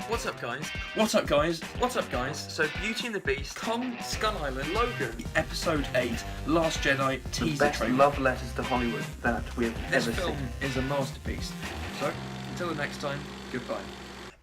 What's up, guys? What's up, guys? What's up, guys? So, Beauty and the Beast, Kong Skull Island, Logan, Episode 8, Last Jedi The teaser best trailer. love letters to Hollywood that we've This ever film seen. is a masterpiece. So, until the next time, goodbye.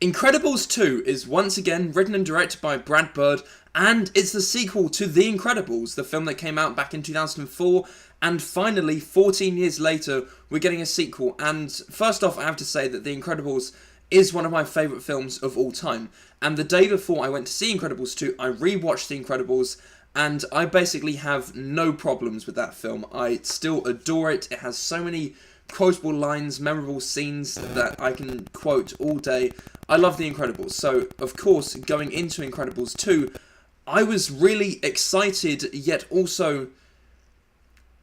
Incredibles 2 is once again written and directed by Brad Bird, and it's the sequel to The Incredibles, the film that came out back in 2004, and finally, 14 years later, we're getting a sequel. And first off, I have to say that The Incredibles is one of my favourite films of all time. And the day before I went to see Incredibles 2, I rewatched The Incredibles, and I basically have no problems with that film. I still adore it. It has so many quotable lines, memorable scenes that I can quote all day. I love The Incredibles. So, of course, going into Incredibles 2, I was really excited, yet also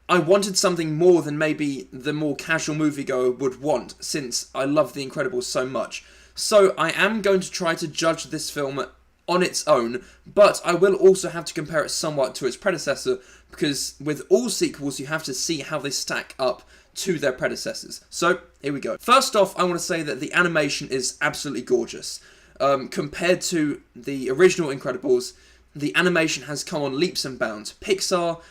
I wanted something more than maybe the more casual moviegoer would want, since I love The Incredibles so much. So I am going to try to judge this film on its own, but I will also have to compare it somewhat to its predecessor, because with all sequels you have to see how they stack up to their predecessors. So, here we go. First off, I want to say that the animation is absolutely gorgeous. Compared to the original Incredibles, the animation has come on leaps and bounds. Pixar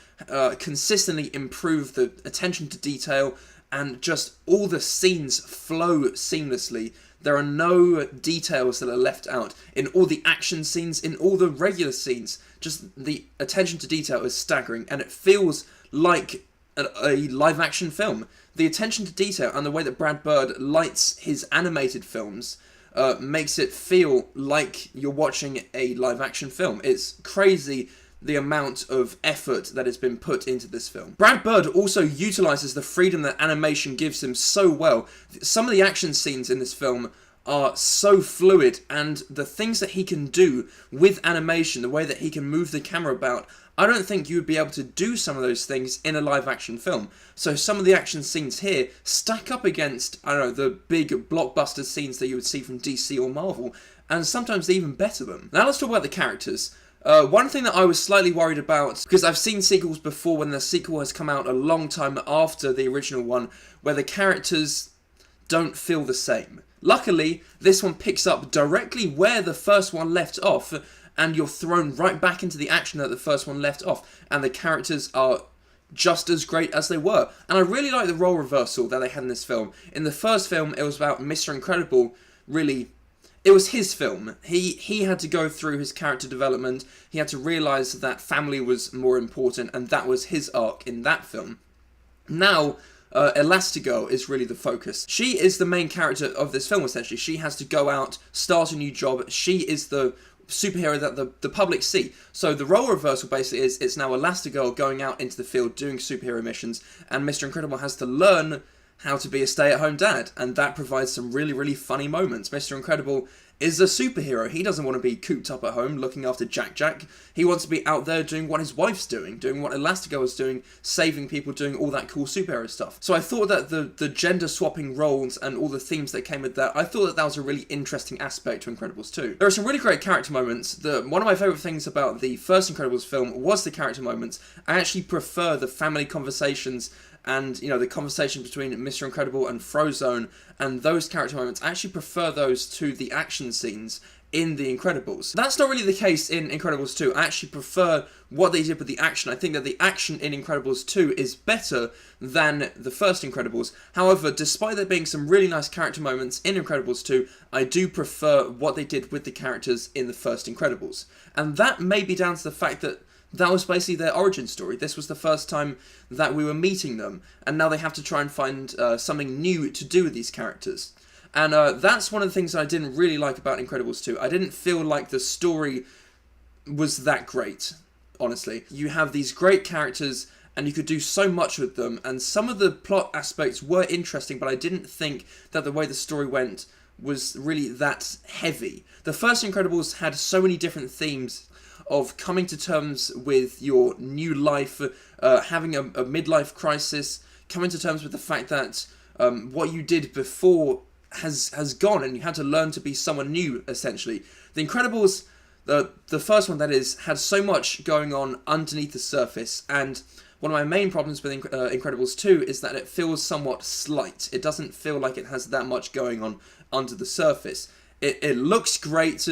consistently improved the attention to detail, and just all the scenes flow seamlessly. There are no details that are left out. In all the action scenes, in all the regular scenes, just the attention to detail is staggering, and it feels like a live-action film. The attention to detail and the way that Brad Bird lights his animated films makes it feel like you're watching a live-action film. It's crazy the amount of effort that has been put into this film. Brad Bird also utilises the freedom that animation gives him so well. Some of the action scenes in this film are so fluid, and the things that he can do with animation, the way that he can move the camera about, I don't think you would be able to do some of those things in a live-action film. So some of the action scenes here stack up against, I don't know, the big blockbuster scenes that you would see from DC or Marvel, and sometimes they even better them. Now let's talk about the characters. One thing that I was slightly worried about, because I've seen sequels before when the sequel has come out a long time after the original one, where the characters don't feel the same. Luckily, this one picks up directly where the first one left off, and you're thrown right back into the action that the first one left off, and the characters are just as great as they were. And I really like the role reversal that they had in this film. In the first film, it was about Mr. Incredible really... It was his film. He had to go through his character development. He had to realise that family was more important, and that was his arc in that film. Now, Elastigirl is really the focus. She is the main character of this film, essentially. She has to go out, start a new job. She is the superhero that the public see. So the role reversal basically is it's now Elastigirl going out into the field doing superhero missions, and Mr. Incredible has to learn how to be a stay-at-home dad, and that provides some really, really funny moments. Mr. Incredible is a superhero. He doesn't want to be cooped up at home looking after Jack. He wants to be out there doing what his wife's doing what Elastigirl is doing, saving people, doing all that cool superhero stuff. So I thought that the gender-swapping roles and all the themes that came with that, I thought that was a really interesting aspect to Incredibles 2. There are some really great character moments. One of my favourite things about the first Incredibles film was the character moments. I actually prefer the family conversations and, you know, the conversation between Mr. Incredible and Frozone, and those character moments, I actually prefer those to the action scenes in The Incredibles. That's not really the case in Incredibles 2. I actually prefer what they did with the action. I think that the action in Incredibles 2 is better than the first Incredibles. However, despite there being some really nice character moments in Incredibles 2, I do prefer what they did with the characters in the first Incredibles. And that may be down to the fact that that was basically their origin story. This was the first time that we were meeting them, and now they have to try and find something new to do with these characters. And that's one of the things that I didn't really like about Incredibles 2. I didn't feel like the story was that great, honestly. You have these great characters, and you could do so much with them, and some of the plot aspects were interesting, but I didn't think that the way the story went was really that heavy. The first Incredibles had so many different themes of coming to terms with your new life, having a midlife crisis, coming to terms with the fact that what you did before has gone, and you had to learn to be someone new, essentially. The Incredibles, the first one that is, had so much going on underneath the surface, and one of my main problems with Incredibles 2 is that it feels somewhat slight. It doesn't feel like it has that much going on under the surface. It looks great.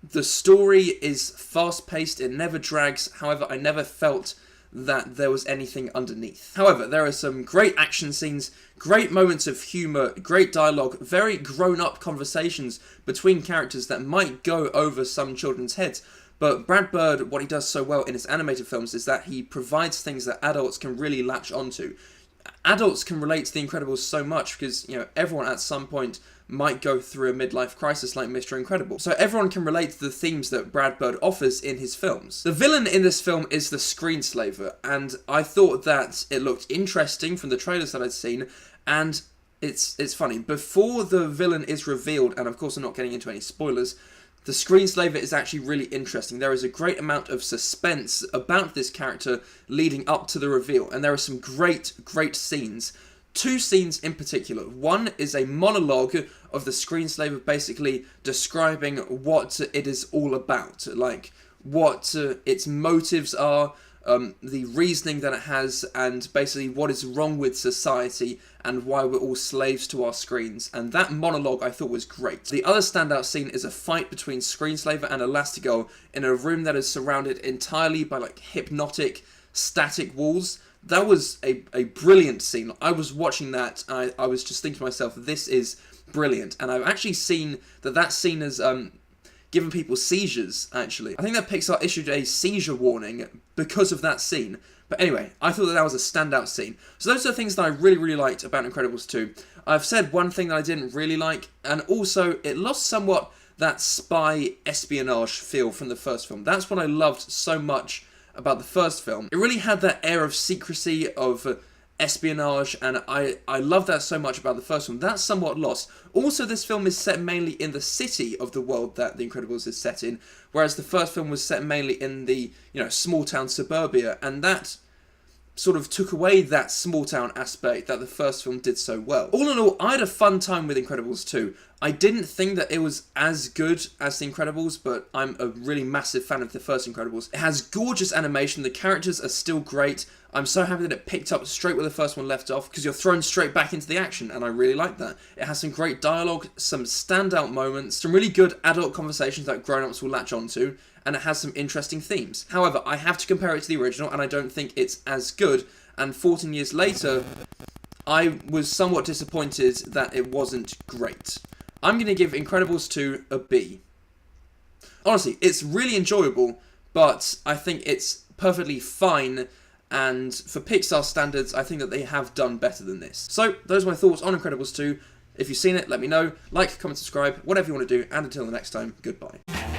The story is fast-paced. It never drags. However, I never felt that there was anything underneath. However, there are some great action scenes, great moments of humour, great dialogue, very grown-up conversations between characters that might go over some children's heads. But Brad Bird, what he does so well in his animated films is that he provides things that adults can really latch onto. Adults can relate to The Incredibles so much because, you know, everyone at some point might go through a midlife crisis like Mr. Incredible. So everyone can relate to the themes that Brad Bird offers in his films. The villain in this film is the Screenslaver, and I thought that it looked interesting from the trailers that I'd seen, and it's funny. Before the villain is revealed, and of course I'm not getting into any spoilers, the Screenslaver is actually really interesting. There is a great amount of suspense about this character leading up to the reveal, and there are some great scenes. Two scenes in particular. One is a monologue of the Screenslaver basically describing what it is all about, like what its motives are, the reasoning that it has, and basically what is wrong with society and why we're all slaves to our screens. And that monologue I thought was great. The other standout scene is a fight between Screenslaver and Elastigirl in a room that is surrounded entirely by like hypnotic, static walls. That was a brilliant scene. I was watching that, I was just thinking to myself, this is brilliant. And I've actually seen that scene has given people seizures, actually. I think that Pixar issued a seizure warning because of that scene. But anyway, I thought that was a standout scene. So those are the things that I really liked about Incredibles 2. I've said one thing that I didn't really like, and also it lost somewhat that spy espionage feel from the first film. That's what I loved so much about the first film. It really had that air of secrecy, of espionage, and I love that so much about the first one. That's somewhat lost. Also, this film is set mainly in the city of the world that The Incredibles is set in, whereas the first film was set mainly in the, you know, small town suburbia, and that sort of took away that small town aspect that the first film did so well. All in all, I had a fun time with Incredibles 2. I didn't think that it was as good as The Incredibles, but I'm a really massive fan of the first Incredibles. It has gorgeous animation, the characters are still great. I'm so happy that it picked up straight where the first one left off, because you're thrown straight back into the action, and I really like that. It has some great dialogue, some standout moments, some really good adult conversations that grown-ups will latch onto, and it has some interesting themes. However, I have to compare it to the original, and I don't think it's as good, and 14 years later, I was somewhat disappointed that it wasn't great. I'm going to give Incredibles 2 a B. Honestly, it's really enjoyable, but I think it's perfectly fine, and for Pixar standards, I think that they have done better than this. So, those are my thoughts on Incredibles 2. If you've seen it, let me know. Like, comment, subscribe, whatever you want to do, and until the next time, goodbye.